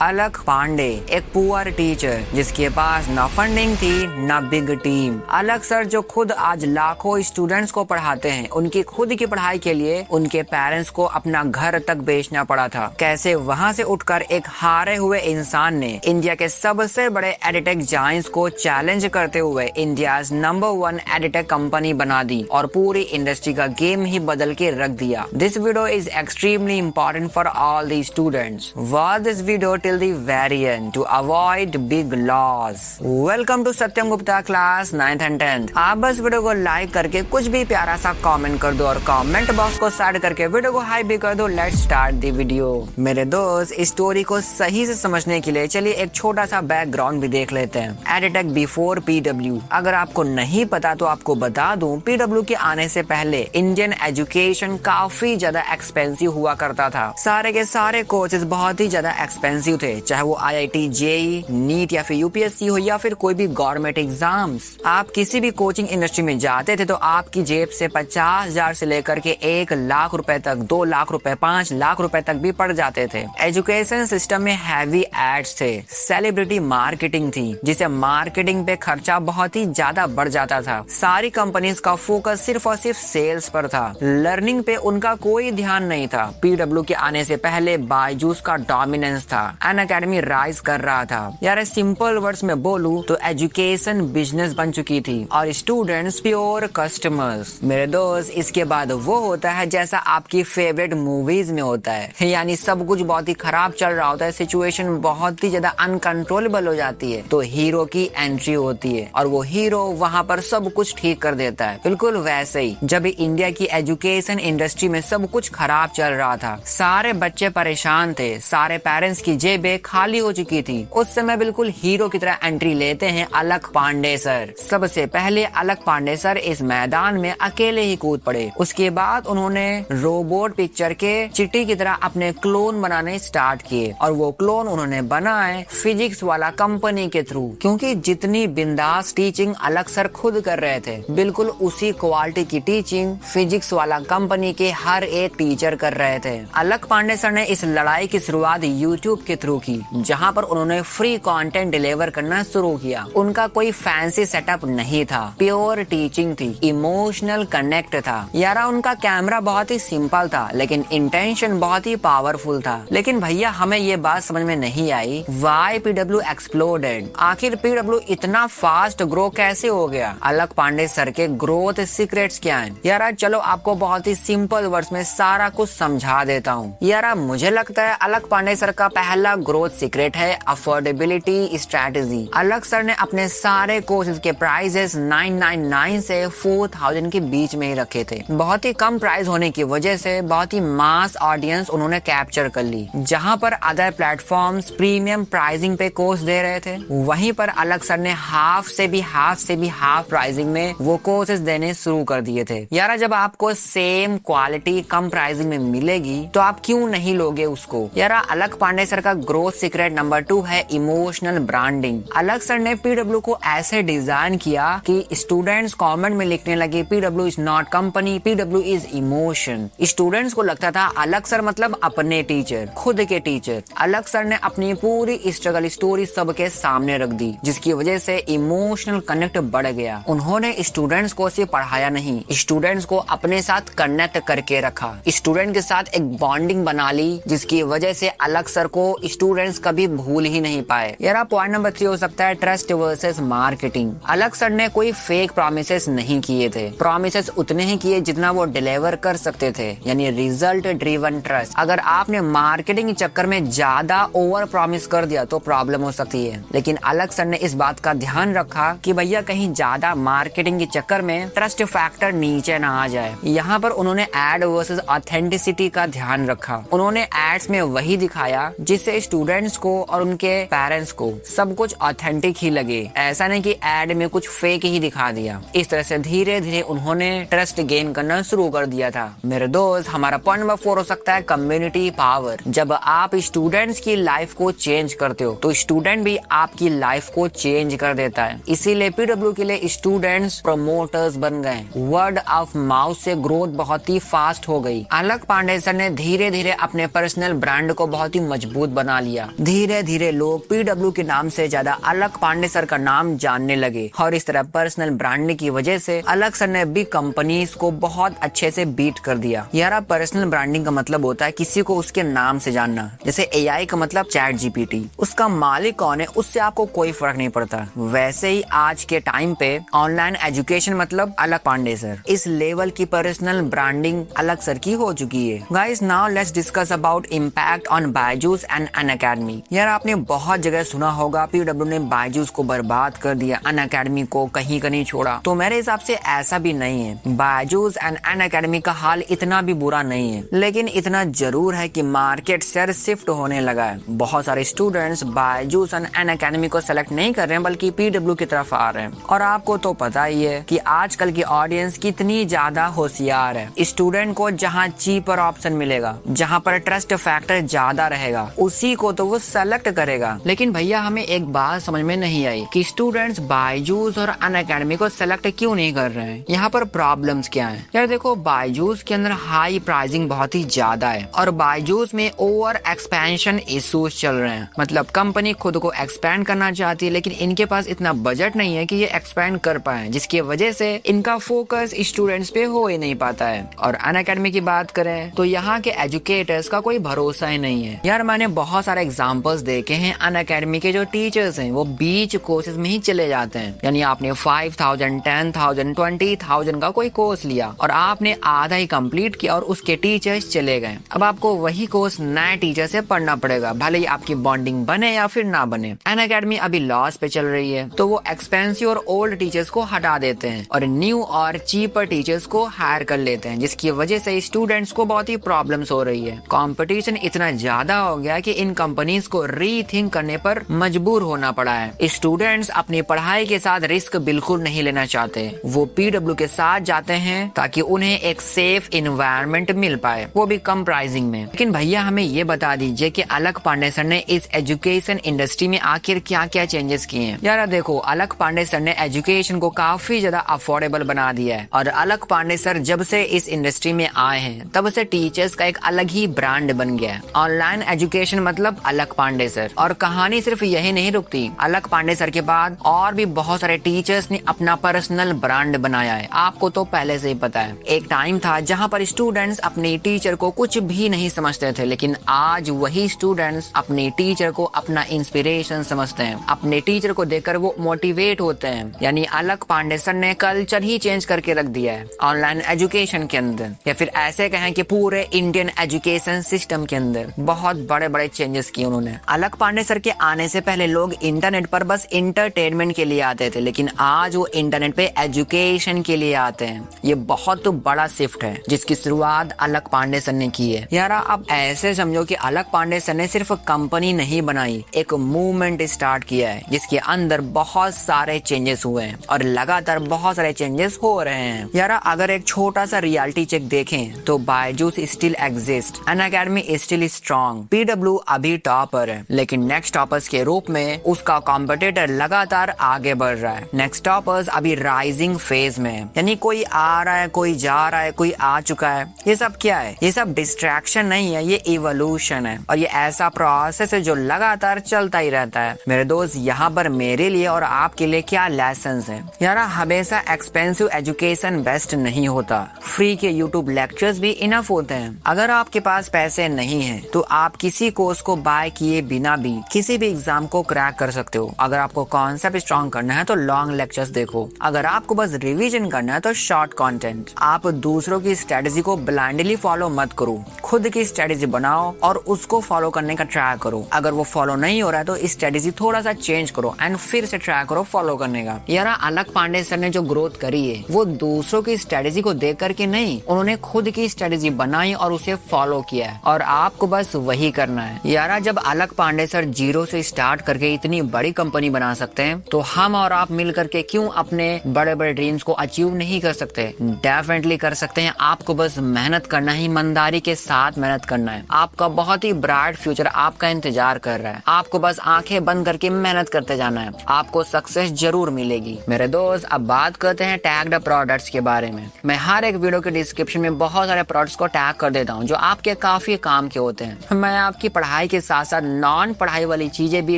अलक पांडे एक poor teacher जिसके पास न फंडिंग थी न बिग टीम। अलक सर जो खुद आज लाखों स्टूडेंट्स को पढ़ाते हैं, उनकी खुद की पढ़ाई के लिए उनके पेरेंट्स को अपना घर तक बेचना पड़ा था। कैसे वहां से उठकर एक हारे हुए इंसान ने इंडिया के सबसे बड़े एडिटेक जायंट्स को चैलेंज करते हुए इंडिया नंबर 1 एडिटेक कंपनी बना दी और पूरी इंडस्ट्री का गेम ही बदल के रख दिया। This video is extremely important for all the students. Watch this video till the very end to avoid big loss. Welcome to Satyam Gupta class 9th and 10th। आप बस वीडियो को लाइक करके कुछ भी प्यारा सा कमेंट कर दो और कमेंट बॉक्स को साइड करके वीडियो को हाई भी कर दो। Let's start the video. मेरे दोस्त, इस स्टोरी को सही से समझने के लिए चलिए एक छोटा सा बैकग्राउंड भी देख लेते हैं। Edtech before PW. अगर आपको नहीं पता तो आपको बता दूं, पीडब्ल्यू के आने से पहले इंडियन एजुकेशन काफी ज्यादा एक्सपेंसिव हुआ करता था। सारे के सारे कोर्सेज बहुत ही ज्यादा एक्सपेंसिव थे, चाहे वो आईआईटी, जेई, नीट या फिर यूपीएससी हो या फिर कोई भी गवर्नमेंट एग्जाम्स। आप किसी भी कोचिंग इंडस्ट्री में जाते थे तो आपकी जेब से 50,000 से लेकर के 1 लाख रुपए तक, 2 लाख रुपए, 5 लाख रुपए तक भी पड़ जाते थे। एजुकेशन सिस्टम में हैवी एड्स थे, सेलिब्रिटी मार्केटिंग थी, जिसे मार्केटिंग पे खर्चा बहुत ही ज्यादा बढ़ जाता था। सारी कंपनीज का फोकस सिर्फ और सिर्फ सेल्स पर था, लर्निंग पे उनका कोई ध्यान नहीं था। पीडब्ल्यू के आने से पहले बायजूस का डोमिनेंस था, अकेडमी राइज कर रहा था। यार सिंपल वर्ड्स में बोलूं तो एजुकेशन बिजनेस बन चुकी थी और स्टूडेंट्स प्योर कस्टमर्स। मेरे दोस्त, इसके बाद वो होता है जैसा आपकी फेवरेट मूवीज में होता है, यानी सब कुछ बहुत ही खराब चल रहा होता है, सिचुएशन बहुत ही ज्यादा अनकंट्रोलेबल हो जाती है, तो हीरो की एंट्री होती है और वो हीरो वहाँ पर सब कुछ ठीक कर देता है। बिल्कुल वैसे ही जब इंडिया की एजुकेशन इंडस्ट्री में सब कुछ खराब चल रहा था, सारे बच्चे परेशान थे, सारे पेरेंट्स की जेबें खाली हो चुकी थी, उस समय बिल्कुल हीरो की तरह एंट्री लेते हैं अलक पांडे सर। सबसे पहले अलक पांडे सर इस मैदान में अकेले ही कूद पड़े। उसके बाद उन्होंने रोबोट पिक्चर के चिट्टी की तरह अपने क्लोन बनाने स्टार्ट किए और वो क्लोन उन्होंने बनाए फिजिक्स वाला कंपनी के थ्रू, क्योंकि जितनी बिंदास टीचिंग अलक सर खुद कर रहे थे, बिल्कुल उसी क्वालिटी की टीचिंग फिजिक्स वाला कंपनी के हर एक टीचर कर रहे थे। अलक पांडे सर ने इस लड़ाई की शुरुआत यूट्यूब के थ्रू की, जहां पर उन्होंने फ्री कंटेंट डिलीवर करना शुरू किया। उनका कोई फैंसी सेटअप नहीं था, प्योर टीचिंग थी, इमोशनल कनेक्ट था। यारा उनका कैमरा बहुत ही सिंपल था लेकिन इंटेंशन बहुत ही पावरफुल था। लेकिन भैया हमें ये बात समझ में नहीं आई, व्हाई पीडब्ल्यू एक्सप्लोडेड। आखिर पीडब्ल्यू इतना फास्ट ग्रो कैसे हो गया? अलक पांडे सर के ग्रोथ सीक्रेट्स क्या हैं? यारा चलो आपको बहुत ही सिंपल वर्ड्स में सारा कुछ समझा देता हूँ। यारा मुझे लगता है अलक पांडे सर का पहला ग्रोथ सीक्रेट है अफोर्डेबिलिटी स्ट्रेटेजी। अलक सर ने अपने सारे कोर्सेज के प्राइजेस 999 से 4000 के बीच में ही रखे थे। बहुत ही कम प्राइस होने की वजह से बहुत ही मास ऑडियंस उन्होंने कैप्चर कर ली। जहां पर अदर प्लेटफॉर्म्स प्रीमियम प्राइसिंग पे कोर्स दे रहे थे, वहीं पर अलक सर ने हाफ से भी हाफ प्राइसिंग में वो कोर्सेज देने शुरू कर दिए थे। यार जब आपको सेम क्वालिटी कम प्राइसिंग में मिलेगी तो आप क्यों नहीं लोगे उसको? यार अलक पांडे सर का ग्रोथ सीक्रेट नंबर 2 है इमोशनल ब्रांडिंग। अलक सर ने पीडब्ल्यू को ऐसे डिजाइन किया कि स्टूडेंट्स कमेंट में लिखने लगे PW is not company, PW is emotion. Students को लगता था अलक सर मतलब अपने टीचर, खुद के टीचर। अलक सर ने अपनी पूरी स्ट्रगल स्टोरी सबके सामने रख दी, जिसकी वजह से इमोशनल कनेक्ट बढ़ गया। उन्होंने स्टूडेंट्स को सिर्फ पढ़ाया नहीं, स्टूडेंट्स को अपने साथ कनेक्ट करके रखा, स्टूडेंट के साथ एक बॉन्डिंग बना ली, जिसकी वजह से अलक सर को स्टूडेंट्स कभी भूल ही नहीं पाए। यार पॉइंट नंबर 3 हो सकता है ट्रस्ट वर्सेस मार्केटिंग। अलक सर ने कोई फेक प्रॉमिसेस नहीं किए थे, प्रॉमिसेस उतने ही किए जितना वो डिलीवर कर सकते थे, यानी रिजल्ट ड्रिवन ट्रस्ट। अगर आपने मार्केटिंग के चक्कर में ज्यादा ओवर प्रॉमिस कर दिया तो प्रॉब्लम हो सकती है, लेकिन अलक सर ने इस बात का ध्यान रखा कि भैया कहीं ज्यादा मार्केटिंग के चक्कर में ट्रस्ट फैक्टर नीचे ना आ जाए। यहाँ पर उन्होंने एड वर्सेस ऑथेंटिसिटी का ध्यान रखा। उन्होंने एड्स में वही दिखाया जिससे स्टूडेंट्स को और उनके पेरेंट्स को सब कुछ ऑथेंटिक ही लगे, ऐसा नहीं कि एड में कुछ फेक ही दिखा दिया। इस तरह से धीरे धीरे उन्होंने ट्रस्ट गेन करना शुरू कर दिया था। मेरे दोस्त, हमारा पॉइंट नंबर 4 हो सकता है कम्युनिटी पावर। जब आप स्टूडेंट्स की लाइफ को चेंज करते हो तो स्टूडेंट भी आपकी लाइफ को चेंज कर देता है। इसीलिए पीडब्ल्यू के लिए स्टूडेंट्स प्रमोटर्स बन गए। वर्ड ऑफ माउथ से ग्रोथ बहुत ही फास्ट हो गई। अलक पांडे सर ने धीरे धीरे अपने पर्सनल ब्रांड को बहुत ही मजबूत बना बना लिया। धीरे धीरे लोग पीडब्ल्यू के नाम से ज्यादा अलक पांडे सर का नाम जानने लगे और इस तरह पर्सनल ब्रांडिंग की वजह से अलक सर ने बिग कंपनीज को बहुत अच्छे से बीट कर दिया। यार पर्सनल ब्रांडिंग का मतलब होता है किसी को उसके नाम से जानना। जैसे एआई का मतलब चैट जीपीटी, उसका मालिक कौन है उससे आपको कोई फर्क नहीं पड़ता। वैसे ही आज के टाइम पे ऑनलाइन एजुकेशन मतलब अलक पांडे सर। इस लेवल की पर्सनल ब्रांडिंग अलक सर की हो चुकी है। Guys now let's discuss about impact on Byju's and Unacademy. यार आपने बहुत जगह सुना होगा पीडब्ल्यू ने बायजूस को बर्बाद कर दिया, अनअकैडमी को कहीं का नहीं छोड़ा। तो मेरे हिसाब से ऐसा भी नहीं है। बायजूस एंड अनअकैडमी का हाल इतना भी बुरा नहीं है, लेकिन इतना जरूर है कि मार्केट शेयर शिफ्ट होने लगा है। बहुत सारे स्टूडेंट्स बायजूस एंड अनअकैडमी को सेलेक्ट नहीं कर रहे हैं बल्कि पीडब्ल्यू की तरफ आ रहे हैं। और आपको तो पता ही है कि आजकल की ऑडियंस कितनी ज्यादा होशियार है। स्टूडेंट को जहाँ चीपर ऑप्शन मिलेगा, जहाँ पर ट्रस्ट फैक्टर ज्यादा रहेगा, उसी को तो वो सेलेक्ट करेगा। लेकिन भैया हमें एक बात समझ में नहीं आई कि स्टूडेंट्स बायजूस और अनअकैडमी को सेलेक्ट क्यों नहीं कर रहे हैं। यहाँ पर प्रॉब्लम्स क्या हैं? यार देखो बायजूस के अंदर हाई प्राइसिंग बहुत ही ज्यादा है और बायजूस में ओवर एक्सपेंशन इश्यूज चल रहे हैं। मतलब कंपनी खुद को एक्सपेंड करना चाहती है लेकिन इनके पास इतना बजट नहीं है कि ये एक्सपेंड कर पाए, जिसकी वजह से इनका फोकस स्टूडेंट्स पे हो ही नहीं पाता है। और अनअकैडमी की बात करें तो यहाँ के एजुकेटर्स का कोई भरोसा ही नहीं है। यार मैंने बहुत सारे एग्जांपल्स देखे हैं, अनअकैडमी के जो टीचर्स हैं वो बीच कोर्सेज में ही चले जाते हैं। यानी आपने 5,000, 10,000, 20,000 का कोई कोर्स लिया और आपने आधा ही कंप्लीट किया और उसके टीचर्स चले गए। अब आपको वही कोर्स नए टीचर से पढ़ना पड़ेगा, भले ही आपकी बॉन्डिंग बने या फिर ना बने। अनअकैडमी अभी लॉस पे चल रही है तो वो एक्सपेंसिव और ओल्ड टीचर्स को हटा देते हैं और न्यू और चीपर टीचर्स को हायर कर लेते हैं, जिसकी वजह से स्टूडेंट्स को बहुत ही प्रॉब्लम्स हो रही है। कंपटीशन इतना ज्यादा हो गया कि इन कंपनीज को रीथिंक करने पर मजबूर होना पड़ा है। स्टूडेंट्स अपनी पढ़ाई के साथ रिस्क बिल्कुल नहीं लेना चाहते, वो पीडब्ल्यू के साथ जाते हैं ताकि उन्हें एक सेफ इन्वायरमेंट मिल पाए, वो भी कम प्राइसिंग में। लेकिन भैया हमें ये बता दीजिए कि अलक पांडे सर ने इस एजुकेशन इंडस्ट्री में आखिर क्या क्या चेंजेस किए हैं। यार देखो अलक पांडे सर ने एजुकेशन को काफी ज्यादा अफोर्डेबल बना दिया है और अलक पांडे सर जब से इस इंडस्ट्री में आए हैं तब से टीचर्स का एक अलग ही ब्रांड बन गया है। ऑनलाइन एजुकेशन मतलब अलक पांडे सर। और कहानी सिर्फ यही नहीं रुकती, अलक पांडे सर के बाद और भी बहुत सारे टीचर्स ने अपना पर्सनल ब्रांड बनाया है। आपको तो पहले से ही पता है, एक टाइम था जहाँ पर स्टूडेंट्स अपने टीचर को कुछ भी नहीं समझते थे, लेकिन आज वही स्टूडेंट्स अपने टीचर को अपना इंस्पिरेशन समझते हैं, अपने टीचर को देखकर वो मोटिवेट होते हैं। यानी अलक पांडे सर ने कल्चर ही चेंज करके रख दिया है ऑनलाइन एजुकेशन के अंदर, या फिर ऐसे कहें कि पूरे इंडियन एजुकेशन सिस्टम के अंदर बहुत बड़े बड़े चेंजेस किए उन्होंने। अलक पांडे सर के आने से पहले लोग इंटरनेट पर बस इंटरटेनमेंट के लिए आते थे, लेकिन आज वो इंटरनेट पे एजुकेशन के लिए आते हैं। ये बहुत बड़ा शिफ्ट है जिसकी शुरुआत अलक पांडे सर ने की है। यार अब ऐसे समझो कि अलक पांडे सर ने सिर्फ कंपनी नहीं बनाई, एक मूवमेंट स्टार्ट किया है जिसके अंदर बहुत सारे चेंजेस हुए हैं और लगातार बहुत सारे चेंजेस हो रहे हैं। यार अगर एक छोटा सा रियलिटी चेक देखें तो Byju's still exist, unacademy still strong, PW अभी टॉपर है, लेकिन नेक्स्ट टॉपर्स के रूप में उसका कॉम्पिटिटर लगातार आगे बढ़ रहा है। नेक्स्ट टॉपर्स अभी राइजिंग फेज में है, यानी कोई आ रहा है, कोई जा रहा है, कोई आ चुका है। ये सब क्या है? ये सब डिस्ट्रैक्शन नहीं है, ये इवोल्यूशन है और ये ऐसा प्रोसेस है जो लगातार चलता ही रहता है। मेरे दोस्त यहाँ पर मेरे लिए और आपके लिए क्या लेसन्स हैं? यार हमेशा एक्सपेंसिव एजुकेशन बेस्ट नहीं होता, फ्री के यूट्यूब लेक्चर्स भी इनफ होते हैं। अगर आपके पास पैसे नहीं है तो आप किसी कोर्स को बाय किए बिना भी किसी भी एग्जाम को क्रैक कर सकते हो। अगर आपको कॉन्सेप्ट स्ट्रॉन्ग करना है तो लॉन्ग लेक्चर्स देखो, अगर आपको बस रिवीजन करना है तो शॉर्ट कंटेंट। आप दूसरों की स्ट्रेटेजी को ब्लाइंडली फॉलो मत करो, खुद की स्ट्रेटेजी बनाओ और उसको फॉलो करने का ट्राई करो। अगर वो फॉलो नहीं हो रहा है तो स्ट्रेटेजी थोड़ा सा चेंज करो एंड फिर से ट्राई करो फॉलो करने का। यार अलक पांडे सर ने जो ग्रोथ करी है वो दूसरों की स्ट्रेटेजी को देख करके नहीं, उन्होंने खुद की स्ट्रेटेजी बनाई और उसे फॉलो किया है और आपको बस वही करना है। यार जब अलक पांडे सर जीरो से स्टार्ट करके इतनी बड़ी कंपनी बना सकते हैं तो हम और आप मिल करके क्यों अपने बड़े बड़े ड्रीम्स को अचीव नहीं कर सकते? डेफिनेटली कर सकते हैं। आपको बस मेहनत करना है, ईमानदारी के साथ मेहनत करना है। आपका बहुत ही ब्राइट फ्यूचर आपका इंतजार कर रहा है, आपको बस आंखें बंद करके मेहनत करते जाना है, आपको सक्सेस जरूर मिलेगी। मेरे दोस्त अब बात करते हैं टैग्ड प्रोडक्ट्स के बारे में। मैं हर एक वीडियो के डिस्क्रिप्शन में बहुत सारे प्रोडक्ट्स को टैग कर देता हूँ जो आपके काफी काम के होते हैं। मैं आपकी पढ़ाई पढ़ाई के साथ साथ नॉन पढ़ाई वाली चीजें भी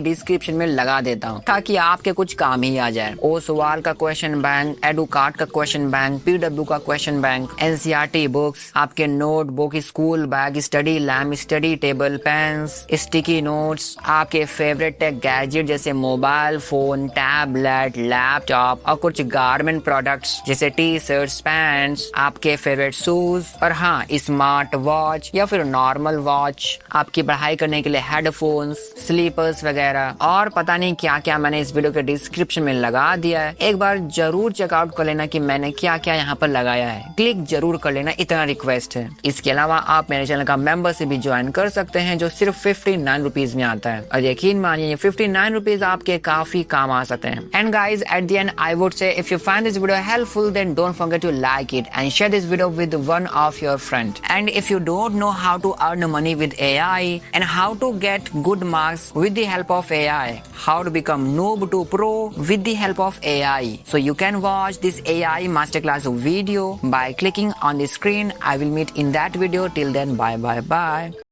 डिस्क्रिप्शन में लगा देता हूँ ताकि आपके कुछ काम ही आ जाए। ओ सवाल का क्वेश्चन बैंक, एडू कार्ड का क्वेश्चन बैंक, पीडब्ल्यू का क्वेश्चन बैंक, एनसीईआरटी बुक्स, आपके notebook, school bag, study lamp, study table, pens, sticky notes, आपके फेवरेट टेक गैजेट जैसे मोबाइल फोन, टैबलेट, लैपटॉप और कुछ गारमेंट प्रोडक्ट्स जैसे T shirts, pants, आपके favourite shoes और हाँ स्मार्ट वॉच या फिर नॉर्मल वॉच, आपकी पढ़ाई करने के लिए हेडफोन्स, स्लीपर्स वगैरह और पता नहीं क्या क्या मैंने इस वीडियो के डिस्क्रिप्शन में लगा दिया है। एक बार जरूर चेकआउट कर लेना कि मैंने क्या क्या यहाँ पर लगाया है, क्लिक जरूर कर लेना, इतना रिक्वेस्ट है। इसके अलावा आप मेरे चैनल का मेंबरशिप भी ज्वाइन कर सकते हैं जो सिर्फ 59 रुपीज में आता है और यकीन मानिए 59 रुपीज आपके काफी काम आ सकते हैं। And guys at the end I would say if you find this video helpful then don't forget to like it and share this video with one of your friends. And if you don't know how to earn money with AI and how to get good marks with the help of AI, how to become noob to pro with the help of AI, so you can watch this AI masterclass video by clicking on the screen. I will meet in that video. Till then, bye.